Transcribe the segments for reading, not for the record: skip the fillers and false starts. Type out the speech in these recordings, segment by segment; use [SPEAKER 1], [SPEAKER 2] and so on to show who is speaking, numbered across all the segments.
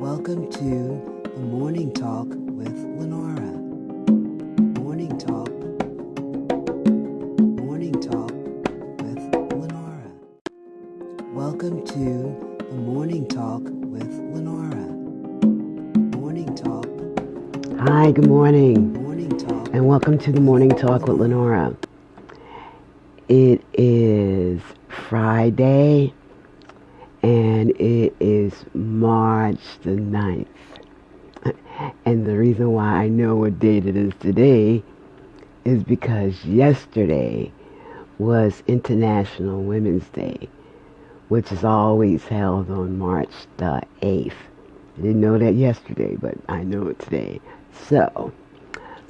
[SPEAKER 1] Welcome to the Morning Talk with LENORA. Morning Talk. Morning Talk with LENORA. Welcome to the Morning Talk with LENORA. Morning Talk.
[SPEAKER 2] Hi, good morning.
[SPEAKER 1] Morning Talk.
[SPEAKER 2] And welcome to the Morning Talk with LENORA. It is Friday, and it is March the 9th. And the reason why I know what date it is today is because yesterday was International Women's Day, which is always held on March the 8th. I didn't know that yesterday, but I know it today. So,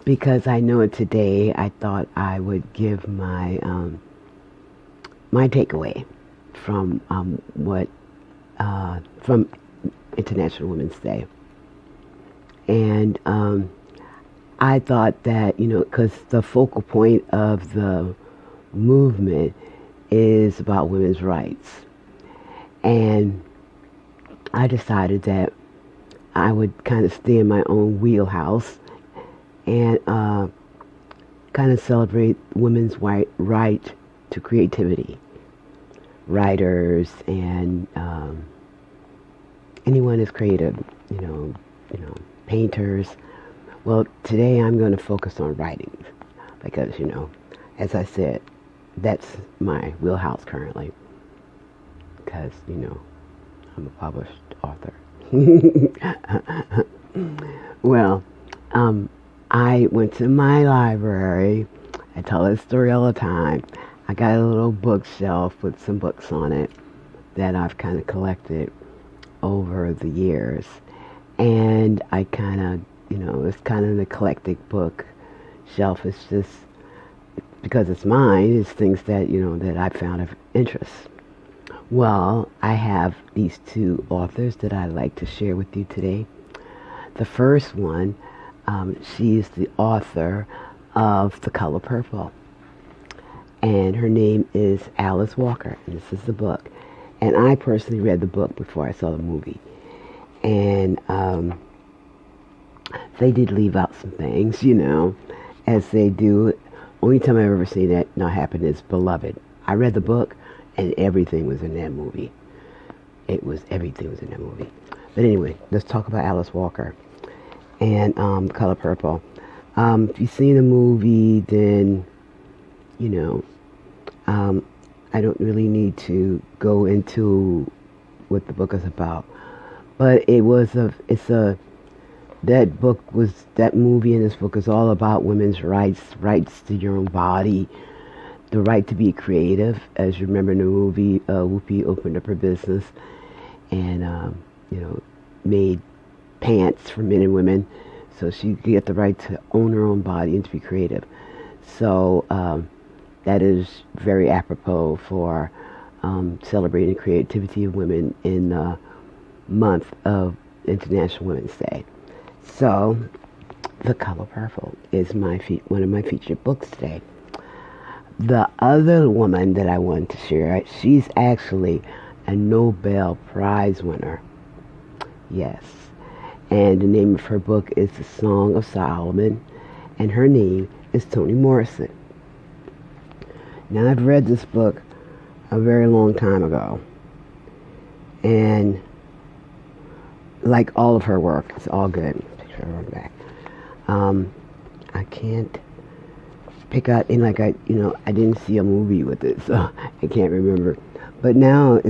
[SPEAKER 2] because I know it today, I thought I would give my my takeaway from from International Women's Day. And I thought that, because the focal point of the movement is about women's rights. And I decided that I would kind of stay in my own wheelhouse and kind of celebrate women's right to creativity. Writers and anyone is creative, painters. Well, today I'm going to focus on writing because, as I said, that's my wheelhouse currently because, I'm a published author. Well, I went to my library. I tell this story all the time. I got a little bookshelf with some books on it that I've kind of collected over the years. And I kind of, it's kind of an eclectic book shelf. It's just, because it's mine, it's things that, that I found of interest. Well, I have these two authors that I'd like to share with you today. The first one, she is the author of The Color Purple. And her name is Alice Walker, and this is the book. And I personally read the book before I saw the movie. And they did leave out some things, as they do. Only time I've ever seen that not happen is Beloved. I read the book, and everything was in that movie. Everything was in that movie. But anyway, let's talk about Alice Walker and Color Purple. If you've seen the movie, then, I don't really need to go into what the book is about. But that movie and this book is all about women's rights to your own body, the right to be creative. As you remember in the movie, Whoopi opened up her business and, made pants for men and women so she could get the right to own her own body and to be creative. So, that is very apropos for celebrating the creativity of women in the month of International Women's Day. So, The Color Purple is one of my featured books today. The other woman that I wanted to share, she's actually a Nobel Prize winner. Yes. And the name of her book is The Song of Solomon, and her name is Toni Morrison. Now, I've read this book a very long time ago, and like all of her work, it's all good. Picture her on the back. I can't pick out, and I didn't see a movie with it, so I can't remember. But now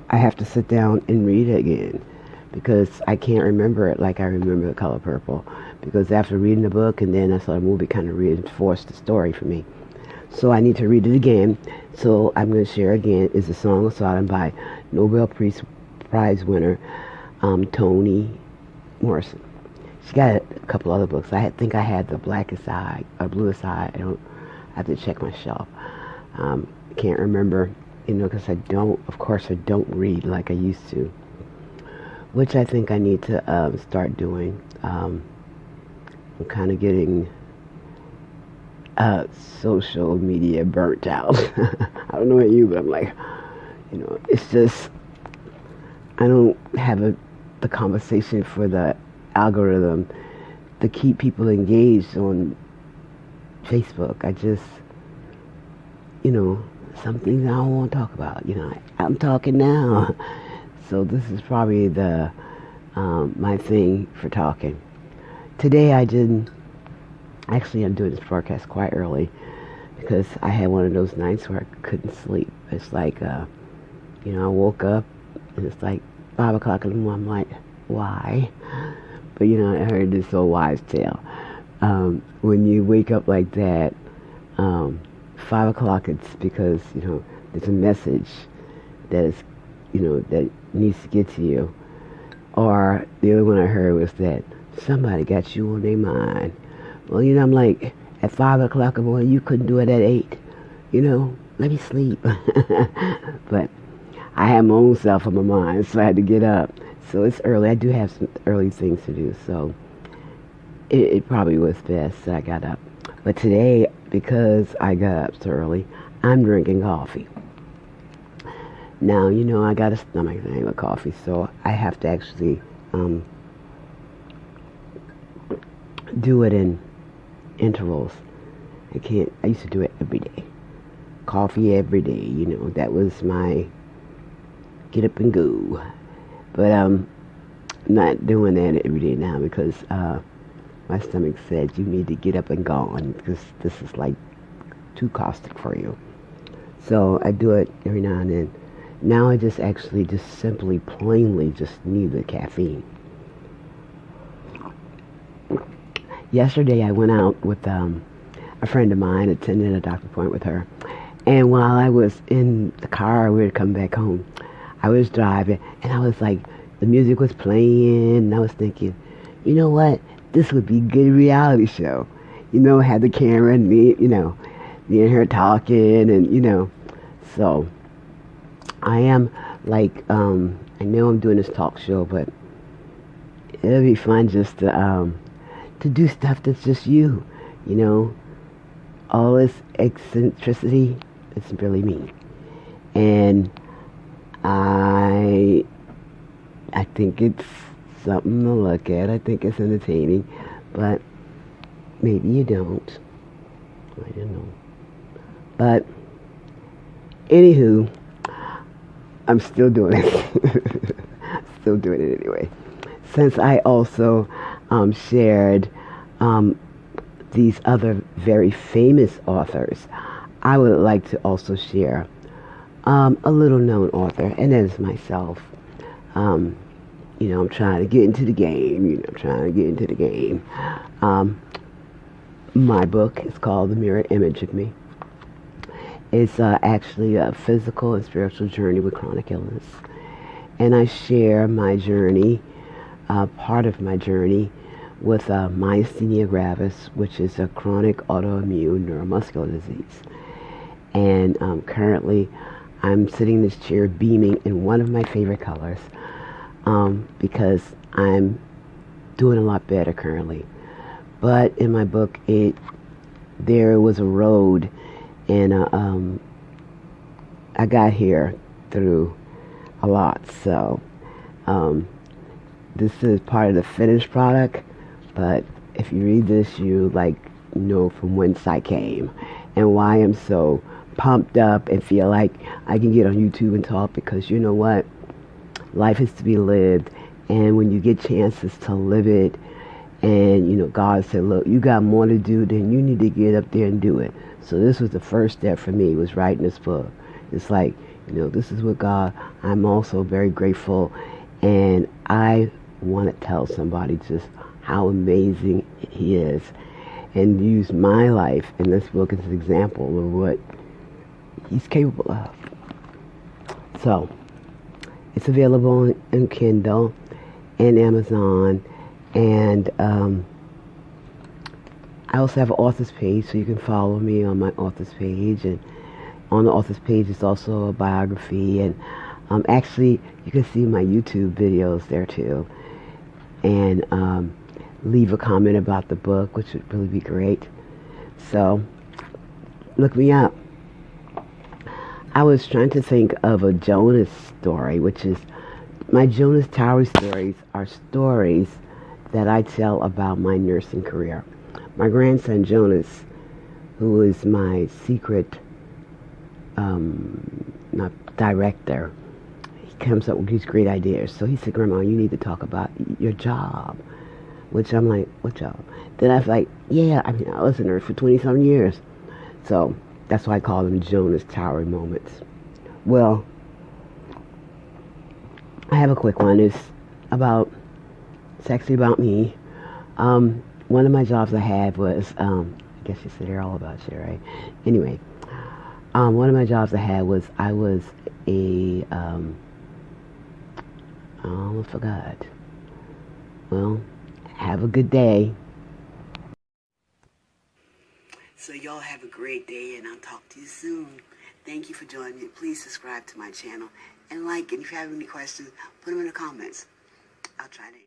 [SPEAKER 2] I have to sit down and read it again because I can't remember it like I remember The Color Purple. Because after reading the book and then I saw the movie, kind of reinforced the story for me. So I need to read it again. So I'm going to share again is The Song of Solomon by Nobel Prize winner Toni Morrison. She got a couple other books. I think I had The Blackest Eye or Bluest Eye. I have to check my shelf. Can't remember, because I don't read like I used to, which I think I need to start doing. I'm kind of getting social media burnt out. I don't know about you, but I'm like, it's just, I don't have the conversation for the algorithm to keep people engaged on Facebook. I just, some things I don't want to talk about. I'm talking now. So this is probably the my thing for talking. Today I'm doing this broadcast quite early because I had one of those nights where I couldn't sleep. It's like, I woke up and it's like 5 o'clock in the morning. I'm like, why? But I heard this old wives' tale. When you wake up like that, 5 o'clock, it's because, there's a message that is, that needs to get to you. Or the other one I heard was that somebody got you on their mind. Well, I'm like, at 5 o'clock in the morning, you couldn't do it at 8. Let me sleep. But I had my own self on my mind, so I had to get up. So it's early. I do have some early things to do, so it probably was best that I got up. But today, because I got up so early, I'm drinking coffee. Now, I got a stomach thing with coffee, so I have to actually do it in intervals. I used to do it every day. Coffee every day, that was my get up and go. But I'm not doing that every day now because my stomach said you need to get up and go because this is like too caustic for you. So I do it every now and then. Now I just simply plainly just need the caffeine. Yesterday I went out with a friend of mine, attended a doctor's appointment with her. And while I was in the car, we were coming back home, I was driving, and I was like, the music was playing, and I was thinking, you know what? This would be a good reality show. Had the camera and me, me and her talking, and, so I am like, I know I'm doing this talk show, but it'll be fun just to do stuff that's just you, all this eccentricity, it's really me. And I think it's something to look at. I think it's entertaining, but maybe you don't. I don't know. But anywho, I'm still doing it. Still doing it anyway. Since I also shared these other very famous authors, I would like to also share a little known author, and that is myself. I'm trying to get into the game. My book is called The Mirror Image of Me. It's actually a physical and spiritual journey with chronic illness. And I share my journey, part of my journey, with myasthenia gravis, which is a chronic autoimmune neuromuscular disease. And currently, I'm sitting in this chair beaming in one of my favorite colors because I'm doing a lot better currently. But in my book, there was a road, and I got here through a lot. So this is part of the finished product, but if you read this, you know from whence I came and why I'm so pumped up and feel like I can get on YouTube and talk, because you know what? Life is to be lived, and when you get chances to live it, and God said, look, you got more to do, then you need to get up there and do it. So this was the first step for me, was writing this book. It's like, this is what God, I'm also very grateful, and I want to tell somebody just how amazing He is, and use my life in this book as an example of what He's capable of. So it's available in Kindle and Amazon, and I also have an author's page, so you can follow me on my author's page, and on the author's page is also a biography, and actually you can see my YouTube videos there too, and leave a comment about the book, which would really be great. So look me up. I was trying to think of a Jonas story, which is My Jonas Tower stories are stories that I tell about my nursing career. My grandson Jonas, who is my secret not director, he comes up with these great ideas. So he said, Grandma, you need to talk about your job. Which I'm like, what job? Then I was like, yeah, I mean, I was a nurse for 20-some years. So that's why I call them Jonas Tower moments. Well, I have a quick one. It's actually about me. One of my jobs I had was, I guess you said they're all about you, right? Anyway, one of my jobs I had was, I was a, I almost forgot. Well, have a good day. So y'all have a great day, and I'll talk to you soon. Thank you for joining me. Please subscribe to my channel and like. And if you have any questions, put them in the comments. I'll try to